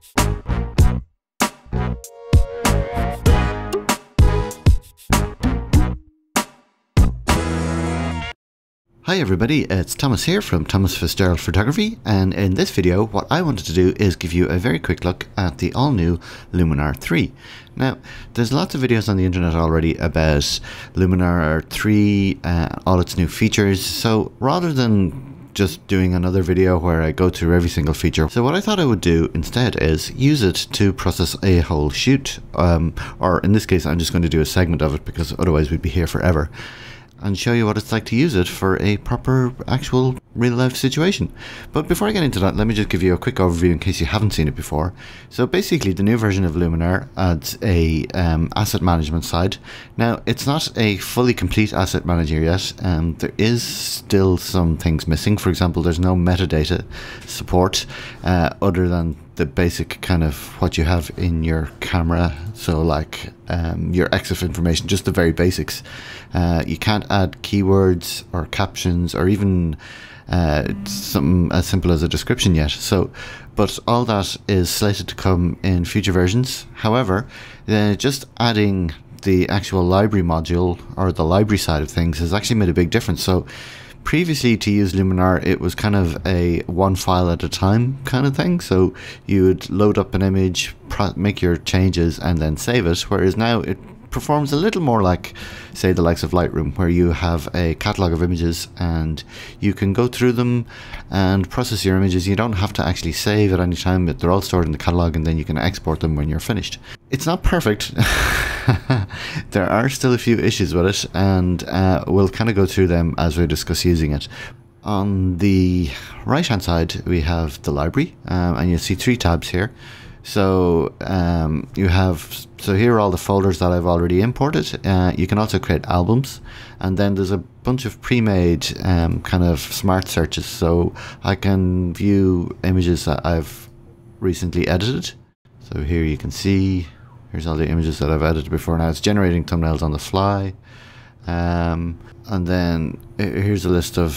Hi everybody, it's Thomas here from Thomas Fitzgerald Photography, and in this video what I wanted to do is give you a very quick look at the all-new Luminar 3. Now, there's lots of videos on the internet already about Luminar 3, all its new features, so rather than just doing another video where I go through every single feature, so what I thought I would do instead is use it to process a whole shoot, or in this case I'm just going to do a segment of it because otherwise we'd be here forever, and show you what it's like to use it for a proper, actual, real-life situation. But before I get into that, let me just give you a quick overview in case you haven't seen it before. So basically, the new version of Luminar adds a asset management side. Now, it's not a fully complete asset manager yet. There is still some things missing. For example, there's no metadata support other than the basic kind of what you have in your camera, so like your EXIF information, just the very basics. You can't add keywords or captions or even something as simple as a description yet. So, but all that is slated to come in future versions. However, just adding the actual library module or the library side of things has actually made a big difference. So previously, to use Luminar, it was kind of a one file at a time kind of thing. So you would load up an image, make your changes, and then save it. Whereas now it performs a little more like, say, the likes of Lightroom, where you have a catalog of images and you can go through them and process your images. You don't have to actually save at any time, but they're all stored in the catalog and then you can export them when you're finished. It's not perfect. There are still a few issues with it, and we'll kind of go through them as we discuss using it. On the right hand side we have the library, and you'll see three tabs here. So here are all the folders that I've already imported. You can also create albums, and then there's a bunch of pre-made kind of smart searches, so I can view images that I've recently edited. So here you can see, here's all the images that I've edited before. Now it's generating thumbnails on the fly, and then here's a list of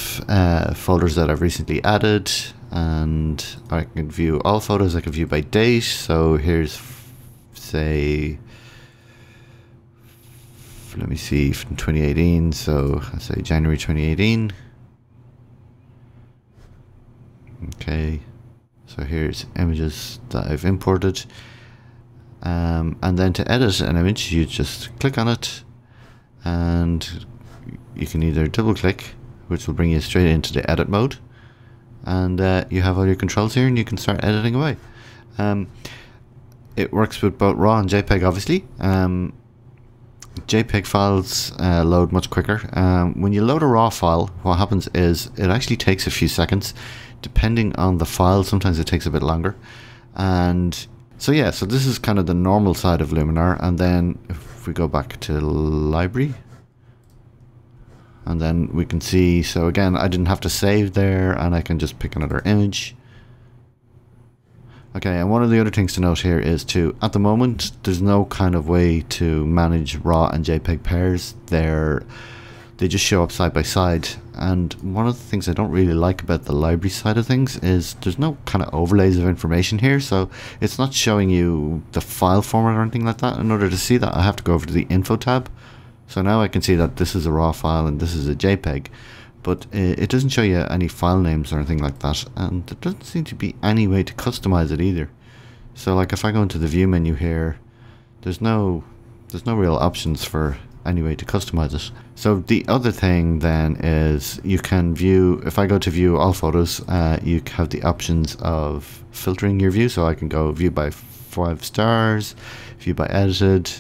folders that I've recently added. And I can view all photos. I can view by date. So here's, say, let me see, from 2018. So let's say January 2018. Okay. So here's images that I've imported. And then to edit an image, you just click on it, and you can either double click, which will bring you straight into the edit mode. And you have all your controls here and you can start editing away. It works with both RAW and JPEG, obviously. JPEG files load much quicker. When you load a RAW file, what happens is it actually takes a few seconds. Depending on the file, sometimes it takes a bit longer. And so yeah, so this is kind of the normal side of Luminar. And then if we go back to library, and then we can see, so again, I didn't have to save there, and I can just pick another image. Okay, and one of the other things to note here is at the moment, there's no kind of way to manage RAW and JPEG pairs. They just show up side by side. And one of the things I don't really like about the library side of things is there's no kind of overlays of information here. So it's not showing you the file format or anything like that. In order to see that, I have to go over to the info tab. So now I can see that this is a RAW file and this is a JPEG, but it doesn't show you any file names or anything like that, and there doesn't seem to be any way to customize it either. So like if I go into the view menu here, there's no real options for any way to customize it. So the other thing then is you can view, if I go to view all photos, you have the options of filtering your view. So I can go view by 5 stars, view by edited,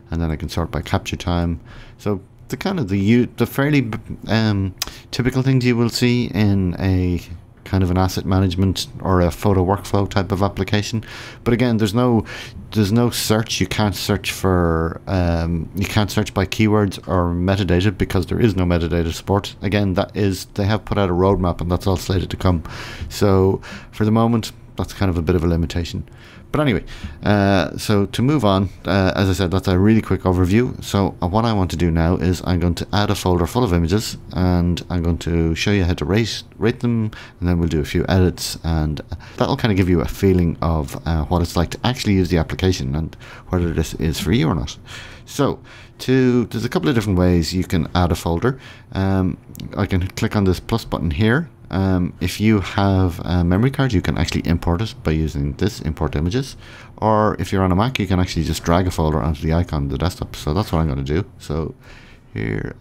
and then I can sort by capture time. So the kind of the fairly typical things you will see in a kind of an asset management or a photo workflow type of application. But again, there's no search. You can't search for you can't search by keywords or metadata because there is no metadata support. Again, they have put out a roadmap and that's all slated to come. So for the moment, that's kind of a bit of a limitation. But anyway, so to move on, as I said, that's a really quick overview. So what I want to do now is I'm going to add a folder full of images, and I'm going to show you how to rate them, and then we'll do a few edits, and that'll kind of give you a feeling of what it's like to actually use the application and whether this is for you or not. So there's a couple of different ways you can add a folder. I can click on this plus button here. If you have a memory card, you can actually import it by using this import images, or if you're on a Mac, you can actually just drag a folder onto the icon of the desktop. So that's what I'm going to do. So here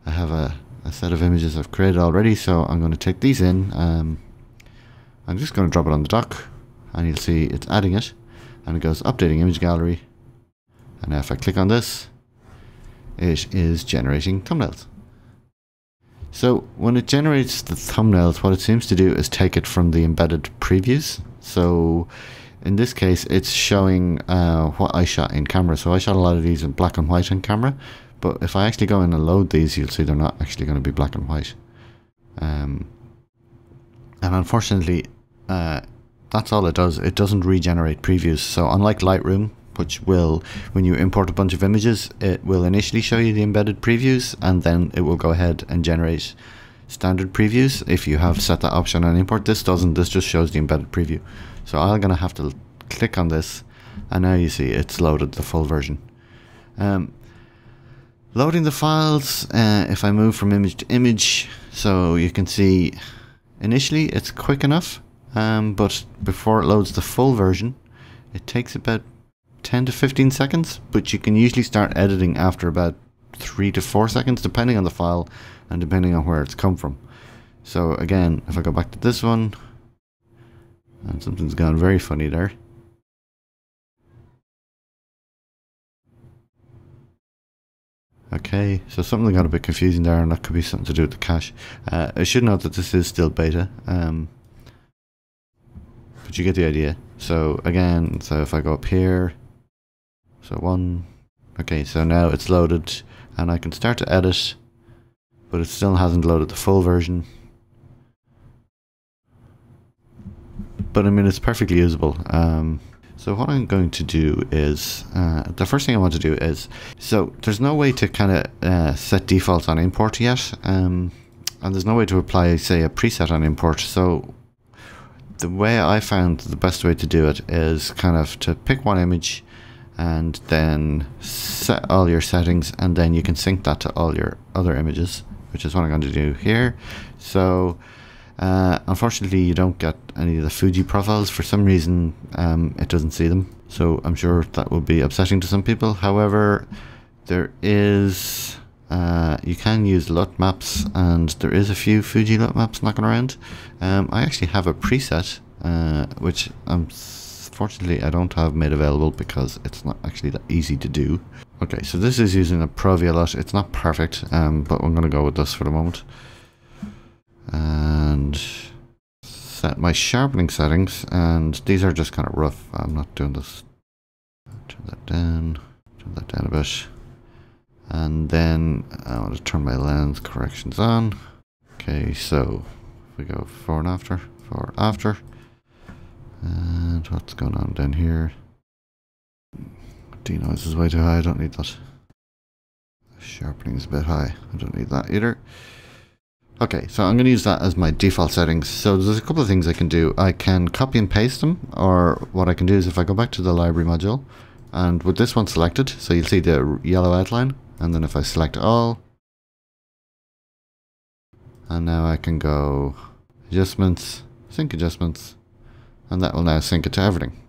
I have a set of images I've created already, so I'm going to take these in. I'm just going to drop it on the dock, and you'll see it's adding it, and it goes updating image gallery, and now if I click on this, it is generating thumbnails. So when it generates the thumbnails, what it seems to do is take it from the embedded previews. So in this case, it's showing what I shot in camera. So I shot a lot of these in black and white in camera, but if I actually go in and load these, you'll see they're not actually going to be black and white. And unfortunately, that's all it does. It doesn't regenerate previews. So unlike Lightroom, which will, when you import a bunch of images, it will initially show you the embedded previews, and then it will go ahead and generate standard previews if you have set that option on import. This doesn't, this just shows the embedded preview. So I'm going to have to click on this, and now you see it's loaded the full version. Loading the files, if I move from image to image, so you can see initially it's quick enough, but before it loads the full version, it takes about 10 to 15 seconds, but you can usually start editing after about 3 to 4 seconds, depending on the file and depending on where it's come from. So again, if I go back to this one, and something's gone very funny there. Okay, so something got a bit confusing there, and that could be something to do with the cache. I should note that this is still beta, but you get the idea. So again, so if I go up here, so one, okay, so now it's loaded, and I can start to edit, but it still hasn't loaded the full version. But I mean, it's perfectly usable. So what I'm going to do is, the first thing I want to do is, so there's no way to kind of set defaults on import yet, and there's no way to apply, say, a preset on import. So the way I found the best way to do it is kind of to pick one image and then set all your settings, and then you can sync that to all your other images, which is what I'm going to do here. So unfortunately you don't get any of the Fuji profiles. For some reason it doesn't see them, so I'm sure that will be upsetting to some people. However, there is you can use LUT maps, and there is a few Fuji LUT maps knocking around. I actually have a preset which unfortunately I don't have made available because it's not actually that easy to do. Okay, so this is using a Provia LUT. It's not perfect, but I'm going to go with this for the moment. And set my sharpening settings, and these are just kind of rough. I'm not doing this. Turn that down a bit, and then I want to turn my lens corrections on. Okay, so if we go before and after, and what's going on down here? Denoise is way too high. I don't need that. Sharpening is a bit high. I don't need that either. Okay, so I'm going to use that as my default settings. So there's a couple of things I can do. I can copy and paste them, or what I can do is if I go back to the library module, and with this one selected, so you'll see the yellow outline, and then if I select all, and now I can go adjustments, sync adjustments, and that will now sync it to everything.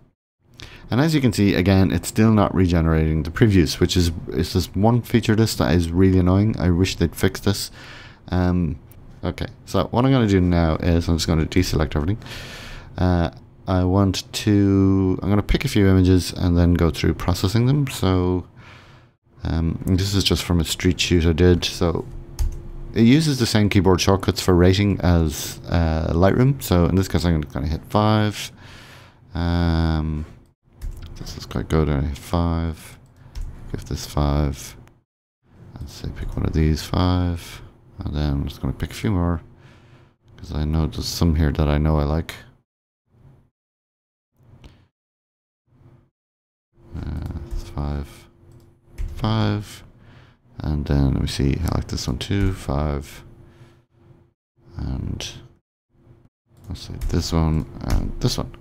And as you can see, again, it's still not regenerating the previews, which is this one feature that is really annoying. I wish they'd fix this. Okay, so what I'm going to do now is I'm just going to deselect everything. I'm going to pick a few images and then go through processing them. So this is just from a street shoot I did. So it uses the same keyboard shortcuts for rating as Lightroom. So in this case, I'm going to hit 5. This is quite good. I hit 5. Give this 5. And say pick one of these 5. And then I'm just going to pick a few more, because I know there's some here that I know I like. 5, 5, and then let me see, I like this one too, 5, and let's see, this one and this one.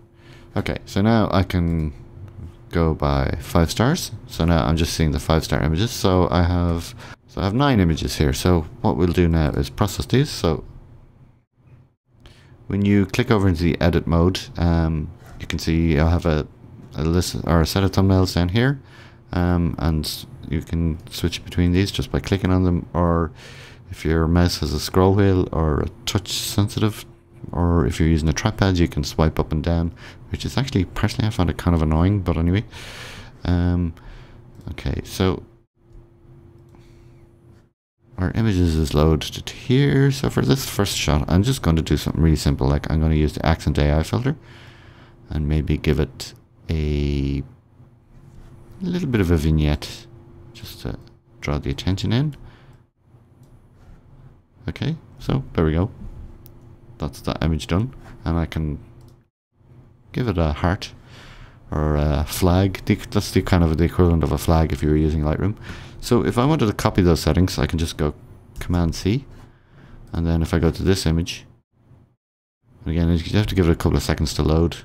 Okay, so now I can go by 5 stars. So now I'm just seeing the 5-star images. So I have 9 images here. So what we'll do now is process these. So when you click over into the edit mode, you can see I have a list or a set of thumbnails down here, and you can switch between these just by clicking on them, or if your mouse has a scroll wheel or a touch sensitive, or if you're using a trackpad, you can swipe up and down, which is actually, personally, I found it kind of annoying, but anyway. Okay, so our images is loaded to here. So for this first shot, I'm just going to do something really simple, like I'm going to use the accent AI filter and maybe give it a little bit of a vignette just to draw the attention in. Okay, so there we go. That's that image done, and I can give it a heart or a flag. That's the kind of the equivalent of a flag if you were using Lightroom. So if I wanted to copy those settings, I can just go Command C, and then if I go to this image, again you have to give it a couple of seconds to load.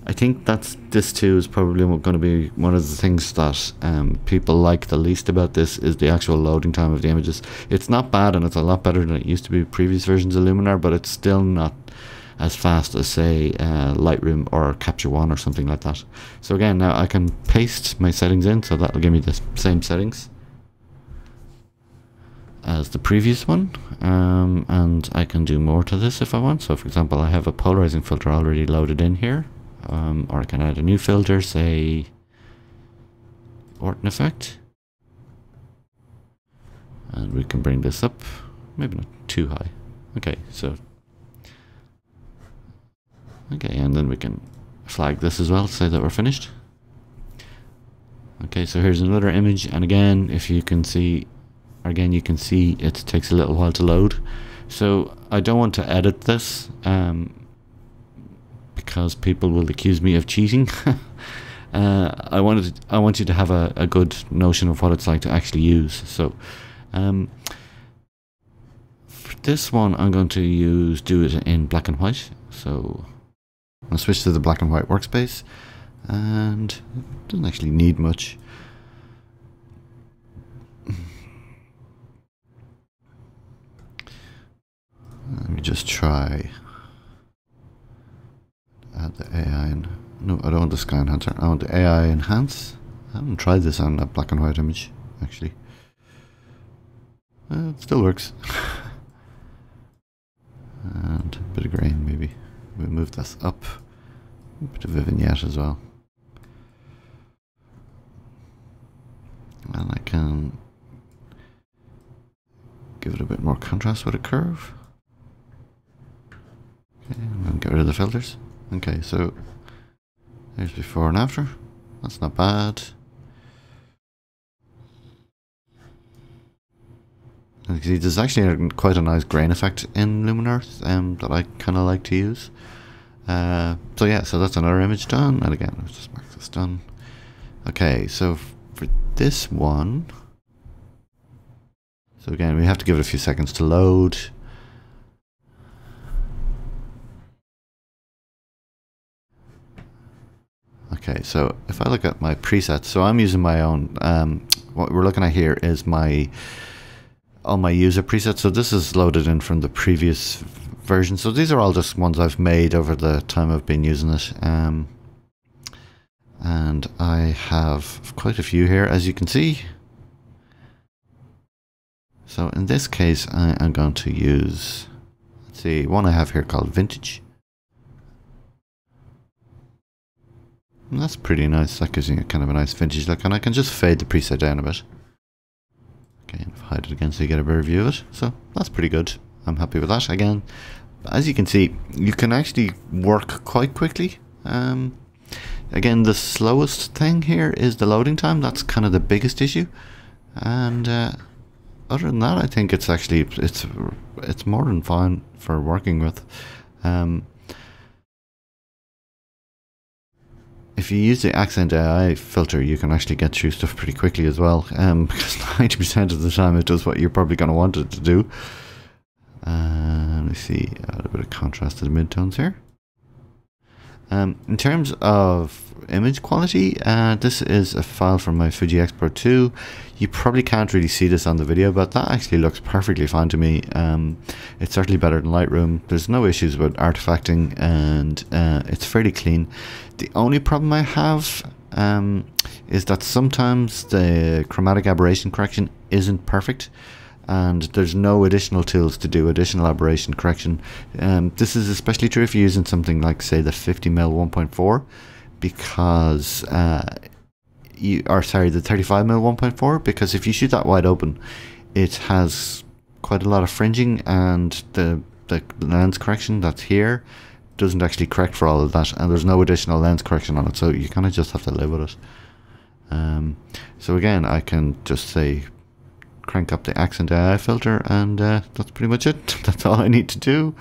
I think this too is probably going to be one of the things that people like the least about this, is the actual loading time of the images. It's not bad, and it's a lot better than it used to be previous versions of Luminar, but it's still not as fast as, say, Lightroom or Capture One or something like that. So again, now I can paste my settings in, so that'll give me the same settings as the previous one, and I can do more to this if I want. So for example, I have a polarizing filter already loaded in here. Or I can add a new filter, say Orton effect, and we can bring this up, maybe not too high. Okay, so and then we can flag this as well to say that we're finished. Okay, so here's another image, and again, if you can see, you can see it takes a little while to load. So I don't want to edit this, because people will accuse me of cheating. I want you to have a good notion of what it's like to actually use. So for this one, I'm going to do it in black and white. So I'll switch to the black and white workspace, and it doesn't actually need much. Let me just try. Add the AI in. No, I don't want the sky enhancer. I want the AI enhance. I haven't tried this on a black and white image, actually. It still works. And a bit of grain, maybe. We'll move this up. A bit of a vignette as well. And I can give it a bit more contrast with a curve. Okay, I'm going to get rid of the filters. Okay, so there's before and after. That's not bad. And you can see there's actually quite a nice grain effect in Luminar that I kind of like to use. So yeah, so that's another image done. And again, let's just mark this done. Okay, so for this one, so again, we have to give it a few seconds to load. Okay, so if I look at my presets, so I'm using my own, what we're looking at here is all my user presets. So this is loaded in from the previous version. So these are all just ones I've made over the time I've been using it. And I have quite a few here, as you can see. So in this case, I am going to use, let's see, one I have here called Vintage. And that's pretty nice. That gives me kind of a nice vintage look, and I can just fade the preset down a bit. Okay, and hide it again so you get a better view of it. So that's pretty good. I'm happy with that. Again, as you can see, you can actually work quite quickly. Again, the slowest thing here is the loading time. That's kind of the biggest issue. And other than that, I think it's actually it's more than fine for working with. if you use the accent AI filter, you can actually get through stuff pretty quickly as well, because 90% of the time it does what you're probably going to want it to do. Let me see, add a bit of contrast to the midtones here. In terms of image quality, this is a file from my Fuji Export 2. You probably can't really see this on the video, but that actually looks perfectly fine to me. It's certainly better than Lightroom. There's no issues with artifacting, and it's fairly clean. The only problem I have is that sometimes the chromatic aberration correction isn't perfect, and there's no additional tools to do additional aberration correction. This is especially true if you're using something like, say, the 50mm 1.4, because the 35mm 1.4, because if you shoot that wide open, it has quite a lot of fringing, and the lens correction that's here doesn't actually correct for all of that, and there's no additional lens correction on it, so you kind of just have to live with it. So again, I can just say crank up the accent AI filter, and that's pretty much it. That's all I need to do,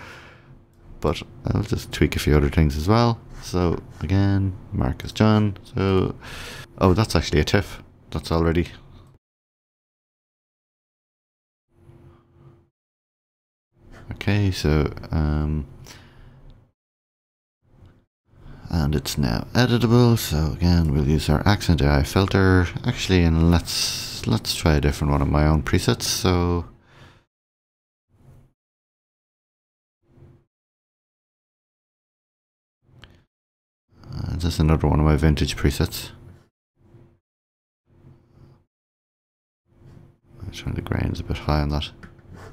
but I'll just tweak a few other things as well. So again, mark as done. So, oh, that's actually a TIFF. That's already. Okay, so and it's now editable. So again, we'll use our accent AI filter. Actually, and let's try a different one of my own presets. So just another one of my vintage presets. I'm trying the grain's a bit high on that.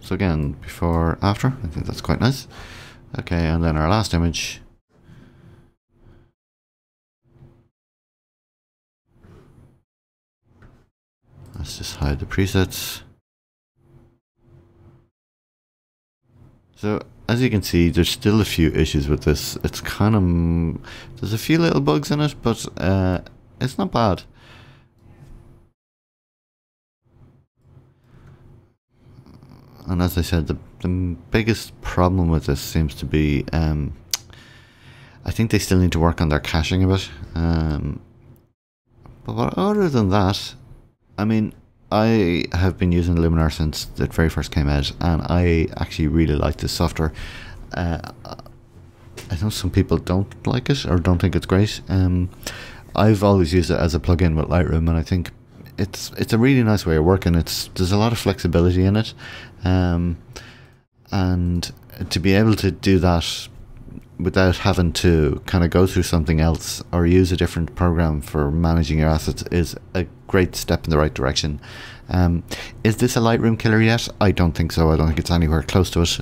So again, before, after, I think that's quite nice. Okay, and then our last image. Let's just hide the presets. So as you can see, there's still a few issues with this. It's kind of, there's a few little bugs in it, but it's not bad. And as I said, the biggest problem with this seems to be, I think they still need to work on their caching a bit. But other than that, I mean, I have been using Luminar since it very first came out, and I actually really like this software. I know some people don't like it or don't think it's great. I've always used it as a plug-in with Lightroom, and I think it's a really nice way of working. There's a lot of flexibility in it, and to be able to do that without having to kind of go through something else or use a different program for managing your assets is a great step in the right direction. Is this a Lightroom killer yet? I don't think so. I don't think it's anywhere close to it.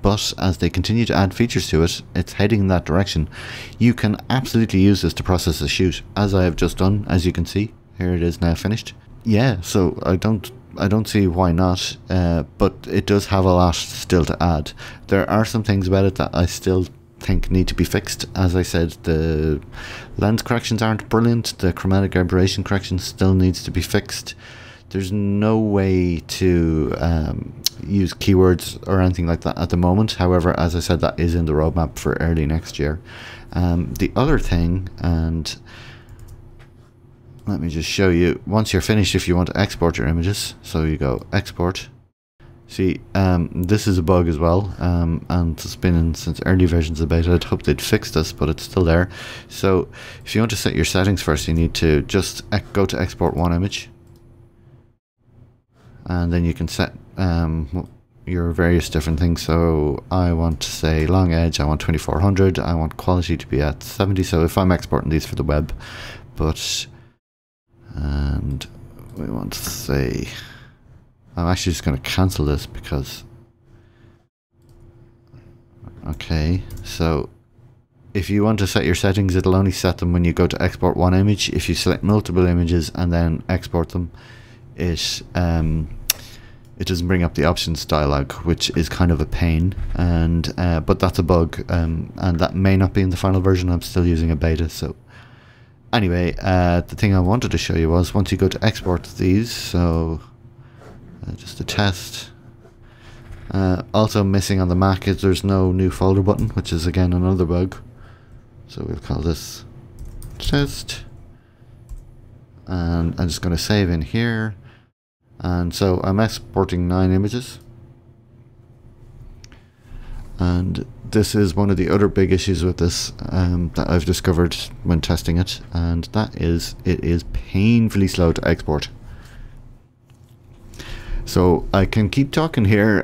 But as they continue to add features to it, it's heading in that direction. You can absolutely use this to process a shoot, as I have just done. As you can see, here it is now finished. Yeah, so I don't see why not, but it does have a lot still to add. There are some things about it that I still think need to be fixed. As I said, the lens corrections aren't brilliant. The chromatic aberration correction still needs to be fixed. There's no way to use keywords or anything like that at the moment. However, as I said, that is in the roadmap for early next year. The other thing, and let me just show you, once you're finished, if you want to export your images, so you go export. See, this is a bug as well, and it's been in since early versions of beta. I'd hope they'd fix this, but it's still there. So if you want to set your settings first, you need to just go to export one image, and then you can set your various different things. So I want to say long edge, I want 2400, I want quality to be at 70, so if I'm exporting these for the web, and we want to say, I'm actually just going to cancel this because, okay, so if you want to set your settings, it'll only set them when you go to export one image. If you select multiple images and then export them, it doesn't bring up the options dialog, which is kind of a pain, and but that's a bug, and that may not be in the final version. I'm still using a beta. So anyway, the thing I wanted to show you was once you go to export these, so just a test. Also missing on the Mac is there's no new folder button, which is again another bug. So we'll call this test, and I'm just going to save in here. And so I'm exporting 9 images, and this is one of the other big issues with this that I've discovered when testing it, and that is it is painfully slow to export. So I can keep talking here.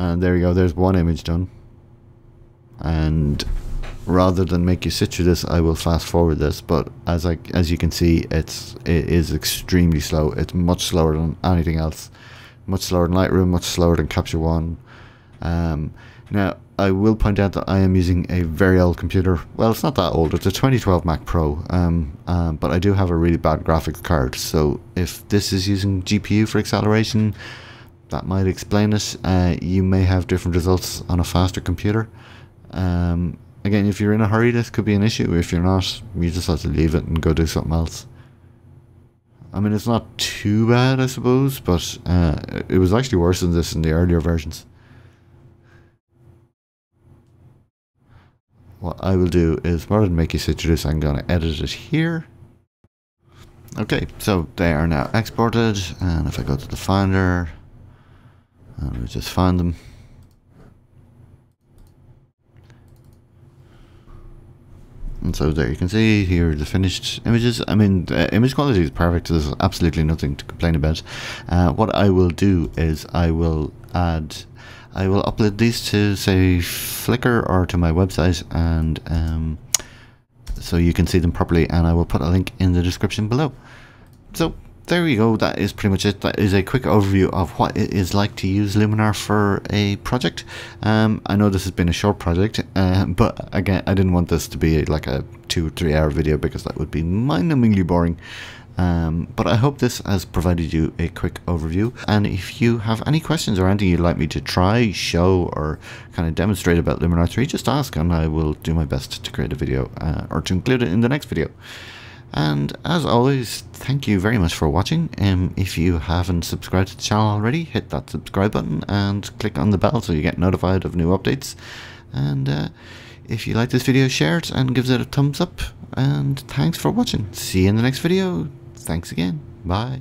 And there you go, there's one image done, and rather than make you sit through this, I will fast forward this. But as you can see, it is extremely slow. It's much slower than anything else, much slower than Lightroom, much slower than Capture One. Now I will point out that I am using a very old computer. Well, it's not that old, it's a 2012 Mac Pro, but I do have a really bad graphics card, so if this is using GPU for acceleration, that might explain it. You may have different results on a faster computer. Again, if you're in a hurry, this could be an issue. If you're not, you just have to leave it and go do something else. I mean, it's not too bad, I suppose, but it was actually worse than this in the earlier versions. What I will do is, rather than make you sit through this, I'm going to edit it here. Okay, so they are now exported, and if I go to the Finder, and we just find them. And so there you can see here the finished images. I mean, the image quality is perfect. There's absolutely nothing to complain about. What I will do is I will upload these to, say, Flickr or to my website, and so you can see them properly, and I will put a link in the description below. So there we go, that is pretty much it. That is a quick overview of what it is like to use Luminar for a project. I know this has been a short project, but again, I didn't want this to be like a 2 or 3 hour video, because that would be mind-numbingly boring. But I hope this has provided you a quick overview, and if you have any questions or anything you'd like me to try, show, or kind of demonstrate about Luminar 3, just ask and I will do my best to create a video, or to include it in the next video. And as always, thank you very much for watching. If you haven't subscribed to the channel already, hit that subscribe button and click on the bell so you get notified of new updates. And if you like this video, share it and give it a thumbs up. And thanks for watching. See you in the next video. Thanks again. Bye.